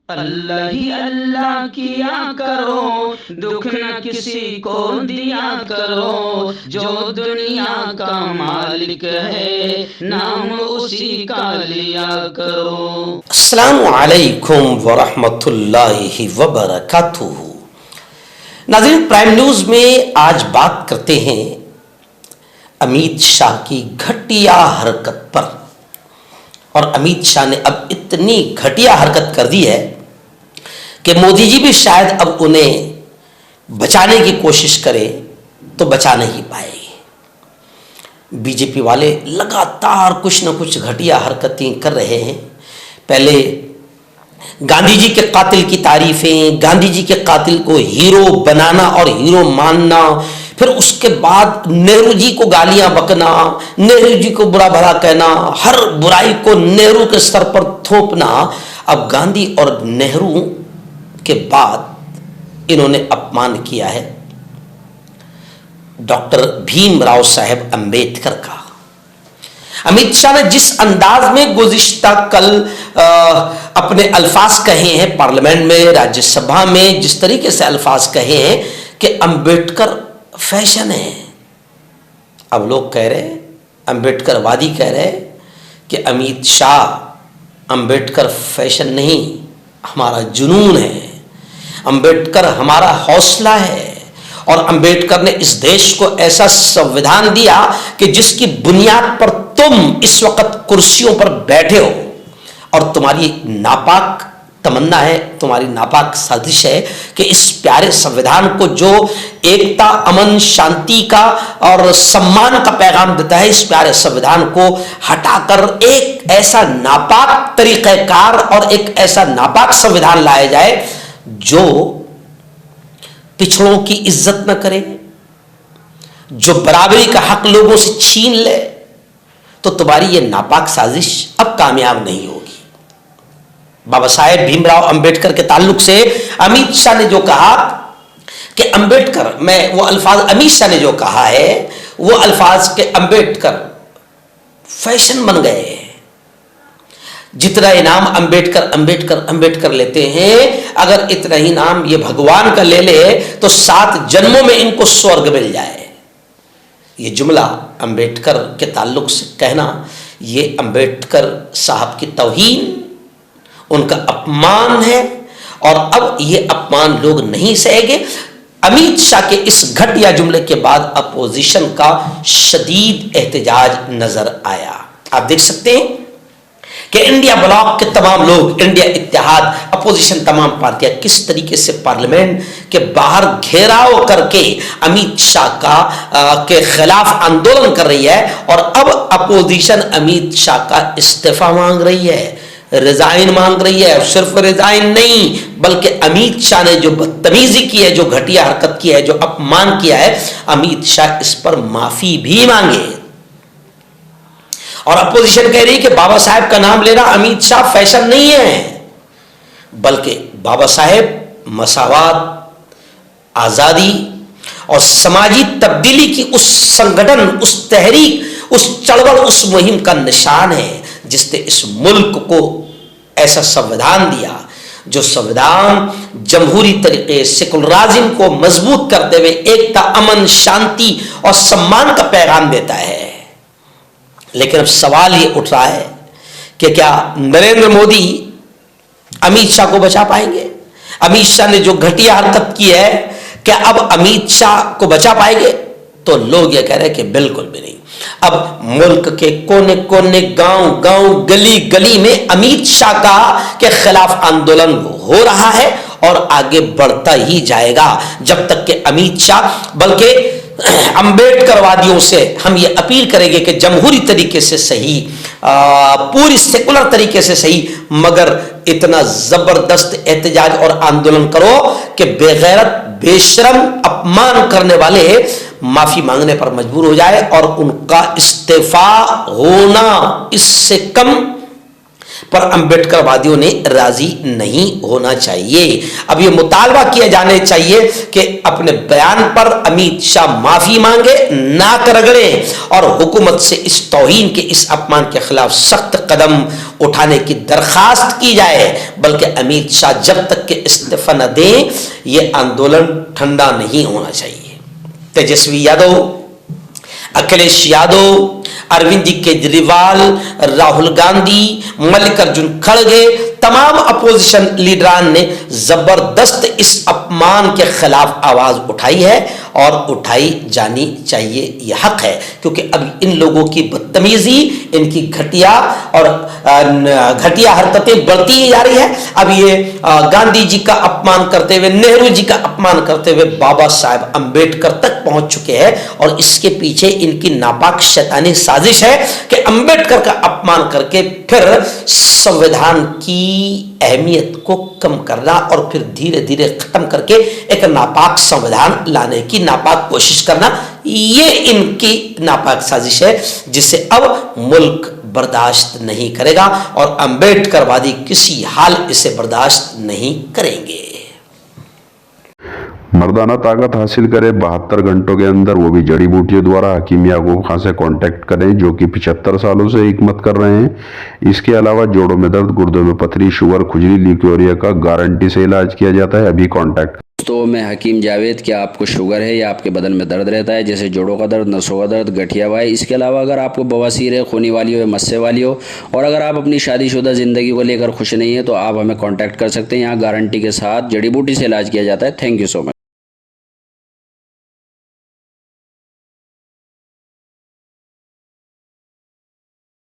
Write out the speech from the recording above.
अल्लाह ही अल्लाह किया करो, दुख न किसी को दिया करो, जो दुनिया का मालिक है नाम उसी का लिया करो। अस्सलामु अलैकुम वरहमतुल्लाहि वबरकातुहू। नाज़रीन, प्राइम न्यूज़ में आज बात करते हैं अमित शाह की घटिया हरकत पर। और अमित शाह ने अब इतनी घटिया हरकत कर दी है कि मोदी जी भी शायद अब उन्हें बचाने की कोशिश करें तो बचा नहीं पाएंगे। बीजेपी वाले लगातार कुछ न कुछ घटिया हरकतें कर रहे हैं। पहले गांधी जी के कातिल की तारीफें, गांधी जी के कातिल को हीरो बनाना और हीरो मानना, फिर उसके बाद नेहरू जी को गालियां बकना, नेहरू जी को बुरा भला कहना, हर बुराई को नेहरू के सर पर थोपना। अब गांधी और नेहरू के बाद इन्होंने अपमान किया है डॉक्टर भीमराव साहब अंबेडकर का। अमित शाह ने जिस अंदाज में गुज़िश्ता कल अपने अल्फाज कहे हैं पार्लियामेंट में, राज्यसभा में, जिस तरीके से अल्फाज कहे हैं कि अंबेडकर फैशन है। अब लोग कह रहे हैं, अंबेडकरवादी कह रहे हैं कि अमित शाह अंबेडकर फैशन नहीं, हमारा जुनून है, अंबेडकर हमारा हौसला है। और अंबेडकर ने इस देश को ऐसा संविधान दिया कि जिसकी बुनियाद पर तुम इस वक्त कुर्सियों पर बैठे हो और तुम्हारी नापाक तमन्ना है, तुम्हारी नापाक साजिश है कि इस प्यारे संविधान को जो एकता, अमन, शांति का और सम्मान का पैगाम देता है, इस प्यारे संविधान को हटाकर एक ऐसा नापाक तरीक़ेकार और एक ऐसा नापाक संविधान लाया जाए जो पिछड़ों की इज्जत न करे, जो बराबरी का हक लोगों से छीन ले, तो तुम्हारी ये नापाक साजिश अब कामयाब नहीं होगी। बाबा साहेब भीमराव अंबेडकर के ताल्लुक से अमित शाह ने जो कहा कि अंबेडकर, मैं वो अल्फाज अमित शाह ने जो कहा है वो अल्फाज के अंबेडकर फैशन बन गए हैं। जितना इनाम अंबेडकर अंबेडकर अंबेडकर लेते हैं, अगर इतना ही नाम ये भगवान का ले ले तो 7 जन्मों में इनको स्वर्ग मिल जाए। ये जुमला अंबेडकर के ताल्लुक से कहना, ये अंबेडकर साहब की तौहीन, उनका अपमान है। और अब ये अपमान लोग नहीं सहेंगे। अमित शाह के इस घटिया जुमले के बाद अपोजिशन का शदीद एहतजाज नजर आया। आप देख सकते हैं कि इंडिया ब्लॉक के तमाम लोग, इंडिया इत्तेहाद, अपोजिशन तमाम पार्टियां किस तरीके से पार्लियामेंट के बाहर घेराव करके अमित शाह का के खिलाफ आंदोलन कर रही है। और अब अपोजिशन अमित शाह का इस्तीफा मांग रही है, रिजाइन मांग रही है। और सिर्फ रिजाइन नहीं, बल्कि अमित शाह ने जो बदतमीजी की है, जो घटिया हरकत की है, जो अपमान किया है, अमित शाह इस पर माफी भी मांगे। और अपोजिशन कह रही है कि बाबा साहेब का नाम लेना अमित शाह फैशन नहीं है, बल्कि बाबा साहेब मसावात, आजादी और समाजी तब्दीली की उस संगठन, उस तहरीक, उस चळवळ, उस मुहिम का निशान है जिसने इस मुल्क को ऐसा संविधान दिया, जो संविधान जमहूरी तरीके, सेकुलरिज्म को मजबूत करते हुए एकता, अमन, शांति और सम्मान का पैगाम देता है। लेकिन अब सवाल ये उठ रहा है कि क्या नरेंद्र मोदी अमित शाह को बचा पाएंगे? अमित शाह ने जो घटिया हरकत की है, क्या अब अमित शाह को बचा पाएंगे? तो लोग ये कह रहे हैं कि बिल्कुल भी नहीं। अब मुल्क के कोने कोने, गांव गांव, गली गली में अमित शाह का के खिलाफ आंदोलन हो रहा है और आगे बढ़ता ही जाएगा जब तक कि अमित शाह, बल्कि अंबेडकरवादियों से हम ये अपील करेंगे कि जमहूरी तरीके से सही, पूरी सेकुलर तरीके से सही, मगर इतना जबरदस्त एहतजाज और आंदोलन करो कि बेगैरत, बेशरम, अपमान करने वाले माफी मांगने पर मजबूर हो जाए और उनका इस्तीफा होना, इससे कम पर अंबेडकरवादियों ने राजी नहीं होना चाहिए। अब ये मुतालबा किया जाने चाहिए कि अपने बयान पर अमित शाह माफी मांगे, नाक रगड़े और हुकूमत से इस तौहीन के, इस अपमान के खिलाफ सख्त कदम उठाने की दरखास्त की जाए। बल्कि अमित शाह जब तक के इस्तीफा न दें, ये आंदोलन ठंडा नहीं होना चाहिए। तेजस्वी यादव, अखिलेश यादव, अरविंद केजरीवाल, राहुल गांधी, मल्लिकार्जुन खड़गे, तमाम अपोजिशन लीडरान ने जबरदस्त इस अपमान के खिलाफ आवाज उठाई है और उठाई जानी चाहिए। यह हक है, क्योंकि अब इन लोगों की बदतमीजी, इनकी घटिया हरकतें बढ़ती जा रही है। अब ये गांधी जी का अपमान करते हुए, नेहरू जी का अपमान करते हुए बाबा साहेब अंबेडकर तक पहुंच चुके हैं और इसके पीछे इनकी नापाक शैतानी साजिश है कि अंबेडकर का अपमान करके फिर संविधान की अहमियत को कम करना और फिर धीरे धीरे खत्म करके एक नापाक संविधान लाने की नापाक कोशिश करना, ये इनकी नापाक साजिश है जिसे अब मुल्क बर्दाश्त नहीं करेगा और अंबेडकरवादी किसी हाल इसे बर्दाश्त नहीं करेंगे। मर्दाना ताकत हासिल करे 72 घंटों के अंदर, वो भी जड़ी बूटियों द्वारा। हकीम याकूब खान से कांटेक्ट करें, जो कि 75 सालों से हिकमत कर रहे हैं। इसके अलावा जोड़ों में दर्द, गुर्दों में पथरी, शुगर, खुजली, ल्यूकोरिया का गारंटी से इलाज किया जाता है। अभी कांटेक्ट। तो मैं हकीम जावेद, क्या आपको शुगर है या आपके बदन में दर्द रहता है, जैसे जोड़ों का दर्द, नसों का दर्द, गठिया वाई? इसके अलावा अगर आपको बवासीर है, खूनी वाली हो या मस्से वाली हो, और अगर आप अपनी शादीशुदा ज़िंदगी को लेकर खुश नहीं है, तो आप हमें कांटेक्ट कर सकते हैं। यहाँ गारंटी के साथ जड़ी बूटी से इलाज किया जाता है। Thank you so much.